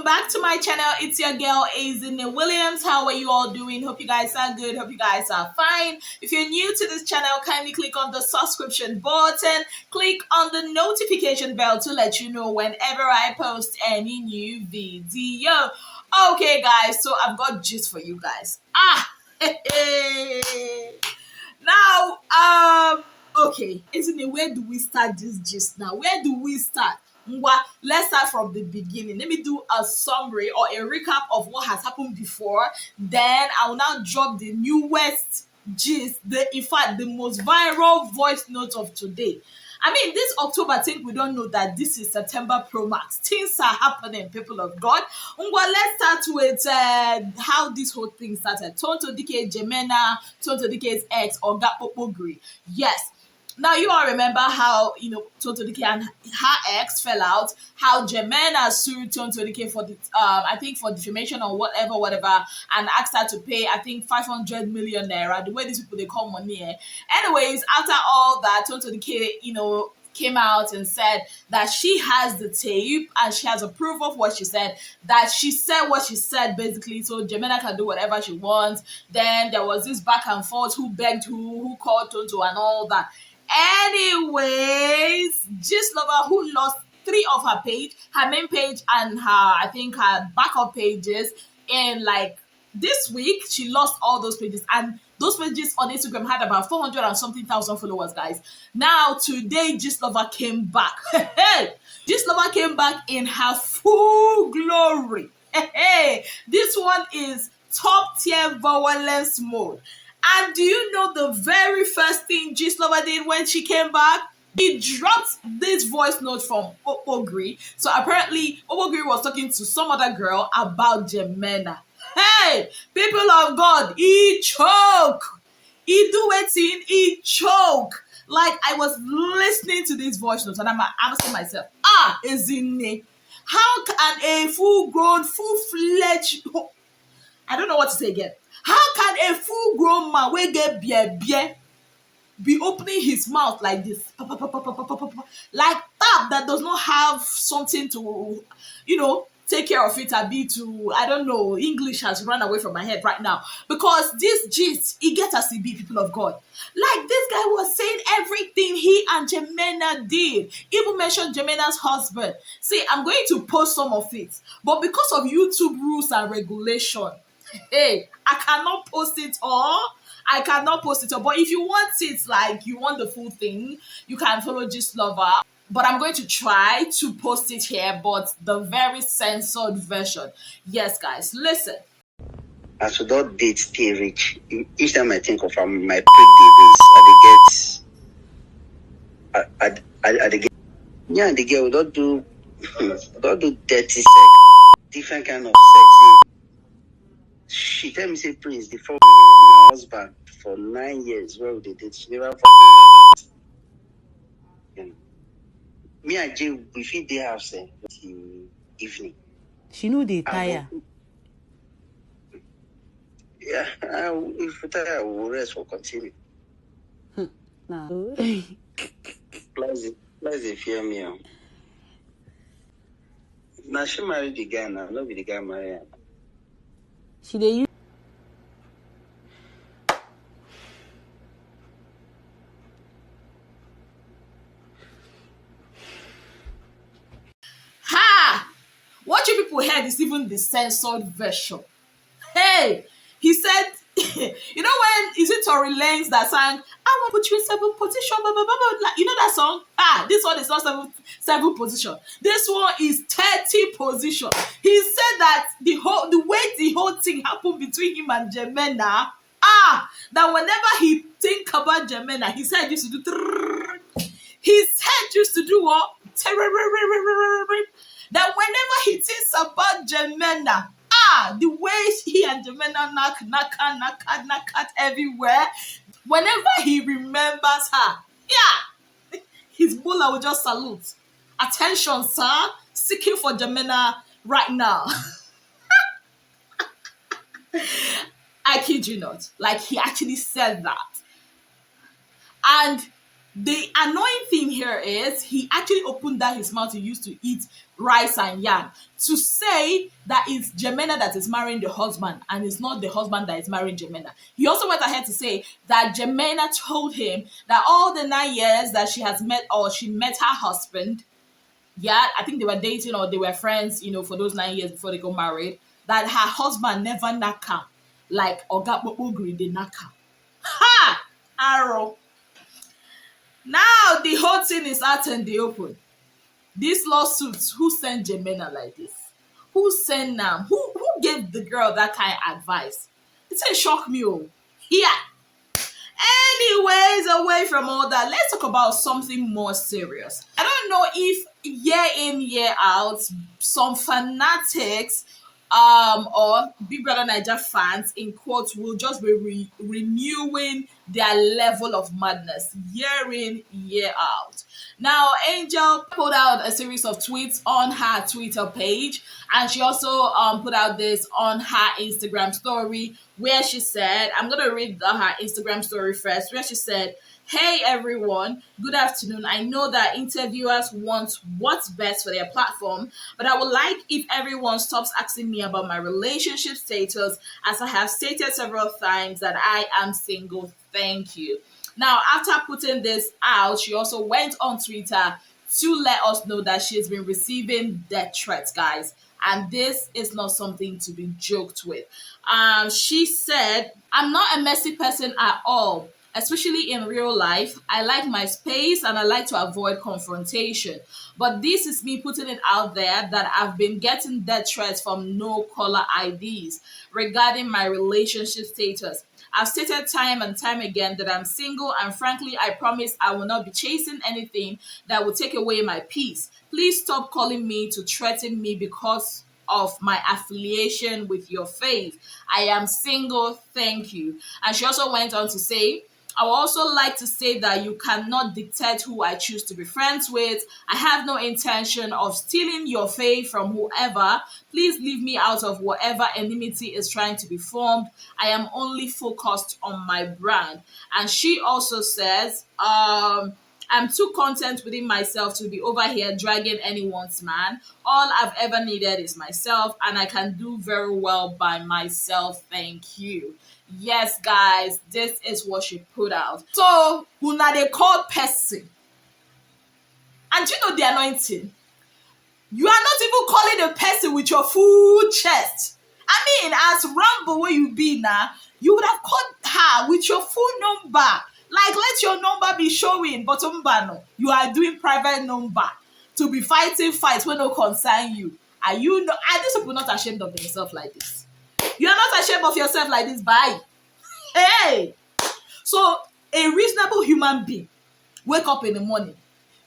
back to my channel. It's your girl Azine Williams. How are you all doing? Hope you guys are good. Hope you guys are fine. If you're new to this channel, kindly click on the subscription button. Click on the notification bell to let you know whenever I post any new video. Okay, guys, so I've got gist for you guys. Now, okay, isn't it? Where do we start this gist now? Where do we start? Let's start from the beginning. Let me do a summary or a recap of what has happened before. Then I will now drop the newest gist, in fact, the most viral voice note of today. I mean, this October, I think we don't know that this is September Pro Max. Things are happening, people of God. Let's start with how this whole thing started. Tonto, Dikeh, Gemina, Tonto, Dikeh's ex, or Gapopogri. Yes. Now, you all remember how, Tonto Dikeh and her ex fell out, how Gemina sued Tonto Dikeh for, I think, for defamation or whatever, and asked her to pay, I think, 500 million naira, the way these people, they call money. Anyways, after all that, Tonto Dikeh, came out and said that she has the tape and she has a proof of what she said, that she said what she said, basically, so Gemina can do whatever she wants. Then there was this back and forth, who begged who called Tonto and all that. Anyways, Gist Lover, who lost 3 of her page, her main page and her backup pages, in like this week, she lost all those pages, and those pages on Instagram had about 400 and something thousand followers, guys. Now today, Gist Lover came back. Gist Lover came back in her full glory. This one is top tier violence mode. And do you know the very first thing Gist Lover did when she came back? He dropped this voice note from Ogri. So apparently, Ogri was talking to some other girl about Gemina. Hey, people of God, he choke. He do it, he choke. Like, I was listening to this voice note and I'm asking myself, isn't it? How can a full-grown, full-fledged, I don't know what to say again. How can a full-grown man wey get beer be opening his mouth like this? Like that does not have something to, take care of it, a bit to, I don't know, English has run away from my head right now. Because this gist, he get us to be people of God. Like, this guy was saying everything he and Gemina did. Even mentioned Gemina's husband. See, I'm going to post some of it. But because of YouTube rules and regulation, hey, I cannot post it all. But if you want it, like you want the full thing, you can follow Gist Lover. But I'm going to try to post it here, but the very censored version. Yes, guys, listen. As we don't date stay rich, each time I think of my prick I get yeah, the girl don't do dirty sex, different kind of sex. She tell me say Prince before me, my husband for 9 years. Where they did, she never fucking like that. Me and Jay, we feed the house till evening. She know they tire. Yeah, if we tire, we'll rest for continue. Nah. Plus they fear me. Now she married the guy now, not be the guy married. She dey use. What you people heard is even the censored version. Hey, he said, when is it Tory Lanez that sang, I want to put you in 7th position, blah, blah, blah, blah. Like, you know that song? This one is not 7th position. This one is 30 position. He said that the way the whole thing happened between him and Gemina, that whenever he think about Gemina, his head used to do, what? That whenever he thinks about Gemina, the way he and Gemina knock everywhere, whenever he remembers her, his bullet will just salute. Attention, sir, seeking for Gemina right now. I kid you not. Like, he actually said that. And The annoying thing here is he actually opened that his mouth he used to eat rice and yam to say that it's Gemina that is marrying the husband and it's not the husband that is marrying Gemina. He also went ahead to say that Gemina told him that all the 9 years that she has met or she met her husband, yeah, I think they were dating or they were friends, for those 9 years before they got married, that her husband never knock her like Oga Ogri de Naka. Ha! Arrow. Now the whole thing is out in the open. These lawsuits, who sent Gemina like this? Who sent Nam? Who gave the girl that kind of advice? It said shock me. Oh. Yeah. Anyways, away from all that, let's talk about something more serious. I don't know if year in, year out, some fanatics or Big Brother Niger fans in quotes will just be renewing their level of madness year in, year out. Now, Angel put out a series of tweets on her Twitter page, and she also put out this on her Instagram story where she said, I'm going to read her Instagram story first, where she said, "Hey everyone, good afternoon. I know that interviewers want what's best for their platform, but I would like if everyone stops asking me about my relationship status, as I have stated several times that I am single. Thank you." Now, after putting this out, she also went on Twitter to let us know that she's been receiving death threats, guys. And this is not something to be joked with. She said, "I'm not a messy person at all, especially in real life. I like my space and I like to avoid confrontation. But this is me putting it out there that I've been getting death threats from no caller IDs regarding my relationship status. I've stated time and time again that I'm single, and frankly, I promise I will not be chasing anything that will take away my peace. Please stop calling me to threaten me because of my affiliation with your faith. I am single, thank you." And she also went on to say, "I would also like to say that you cannot dictate who I choose to be friends with. I have no intention of stealing your faith from whoever. Please leave me out of whatever enmity is trying to be formed. I am only focused on my brand." And she also says, "I'm too content within myself to be over here dragging anyone's man. All I've ever needed is myself, and I can do very well by myself. Thank you." Yes, guys, this is what she put out. So, una they call person. And you know the anointing? You are not even calling the person with your full chest. I mean, as Rambo where you be now, you would have called her with your full number. Like, let your number be showing, but no, you are doing private number to be fighting fights when no concern you. Are these people not ashamed of themselves like this? You are not ashamed of yourself like this, bye. Hey! So, a reasonable human being wake up in the morning,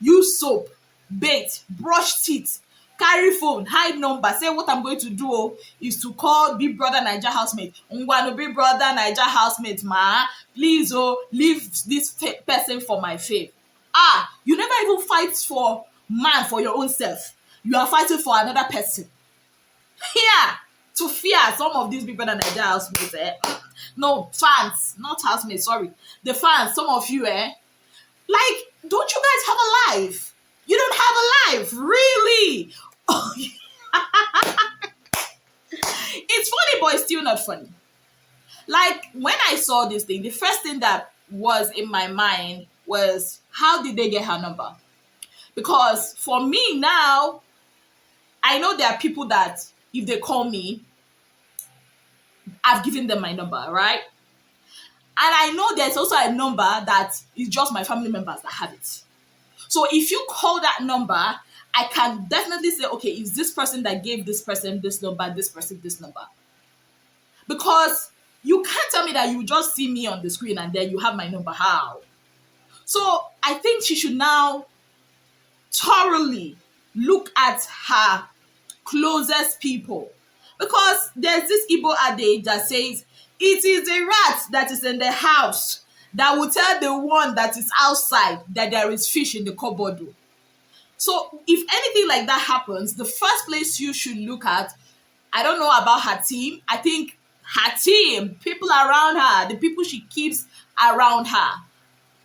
use soap, bathe, brush teeth, carry phone, hide number, say what I'm going to do is to call Big Brother Niger housemate. Ngwano Big Brother Niger housemate, ma, please leave this person for my faith. You never even fight for man for your own self. You are fighting for another person. Yeah, to fear some of these people that Niger housemates, no, fans, not housemates, sorry. The fans, some of you, like, don't you guys have a life? You don't have a life, really? It's funny, but it's still not funny. Like, when I saw this thing, the first thing that was in my mind was, how did they get her number? Because for me now, I know there are people that if they call me, I've given them my number, right? And I know there's also a number that is just my family members that have it. So if you call that number, I can definitely say, okay, is this person that gave this person this number, this person this number? Because you can't tell me that you just see me on the screen and then you have my number. How? So I think she should now thoroughly look at her closest people. Because there's this Igbo adage that says, it is a rat that is in the house that will tell the one that is outside that there is fish in the cupboard. So if anything like that happens, the first place you should look at, I don't know about her team, I think her team, people around her, the people she keeps around her,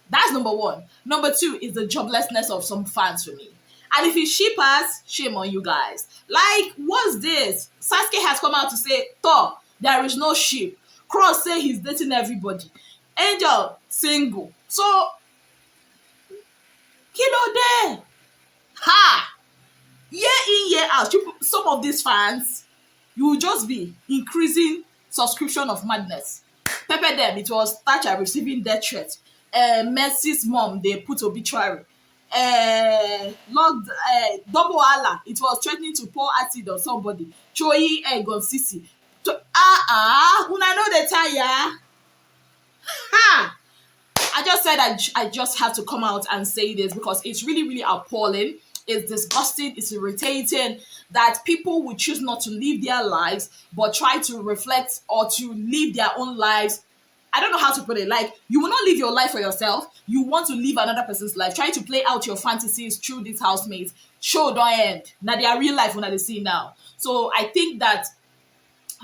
That's number one. Number two is the joblessness of some fans for me. And if it's shippers, shame on you guys. Like, what's this? Sasuke has come out to say, Thor, there is no ship. Cross say he's dating everybody. Angel, single. So, kilo there. Ha! Year in, year out, some of these fans, you will just be increasing subscription of madness. Pepper them, it was Thatcher receiving death threat. Mercy's mom, they put obituary. Lord, Double Allah, it was threatening to pour acid on somebody. Choi Egon Sisi. Una know the tire. Ha! I just said I just have to come out and say this because it's really, really appalling. It's disgusting. It's irritating that people would choose not to live their lives but try to reflect or to live their own lives. I don't know how to put it. Like, you will not live your life for yourself. You want to live another person's life. Trying to play out your fantasies through these housemates. Show don't end. Now they are real life when they see now. So I think that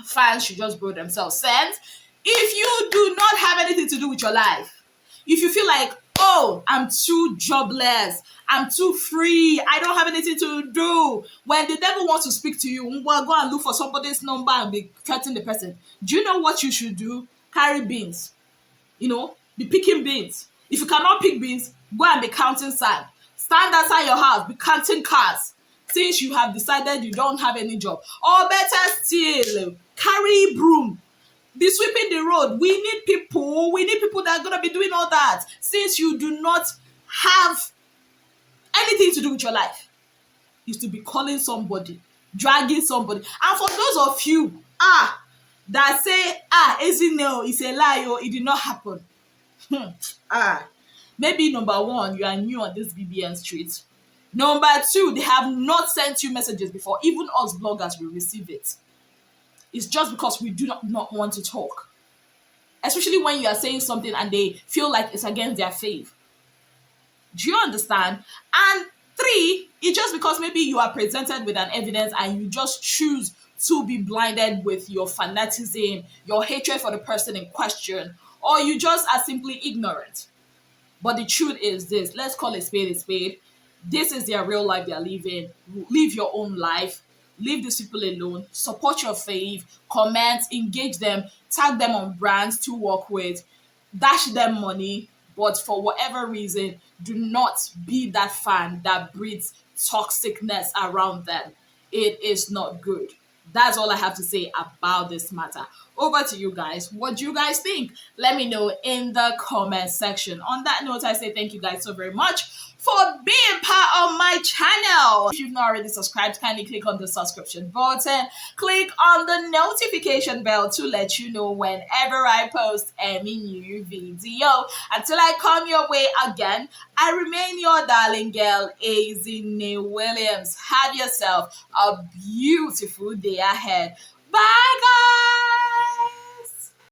fans should just grow themselves sense. If you do not have anything to do with your life, if you feel like, oh, I'm too jobless, I'm too free, I don't have anything to do, when the devil wants to speak to you, well, go and look for somebody's number and be threatening the person. Do you know what you should do? Carry beans. Be picking beans. If you cannot pick beans, go and be counting sand. Stand outside your house, be counting cars. Since you have decided you don't have any job. Or better still, carry broom. Be sweeping the road. We need people that are going to be doing all that. Since you do not have anything to do with your life, is to be calling somebody, dragging somebody. And for those of you that say, Ezino, it's a lie, or it did not happen. Maybe number one, you are new on this BBN street. Number two, they have not sent you messages before. Even us bloggers will receive it. It's just because we do not want to talk. Especially when you are saying something and they feel like it's against their faith. Do you understand? And three, it's just because maybe you are presented with an evidence and you just choose to be blinded with your fanaticism, your hatred for the person in question, or you just are simply ignorant. But the truth is this, let's call a spade a spade. This is their real life they're living. Live your own life. Leave these people alone. Support your faith. Comment, engage them, tag them on brands to work with, dash them money. But for whatever reason, do not be that fan that breeds toxicness around them. It is not good. That's all I have to say about this matter. Over to you guys. What do you guys think? Let me know in the comment section. On that note, I say thank you guys so very much for being part of my channel. If you've not already subscribed, kindly click on the subscription button. Click on the notification bell to let you know whenever I post any new video. Until I come your way again, I remain your darling girl, Azine Williams. Have yourself a beautiful day ahead. Bye, guys!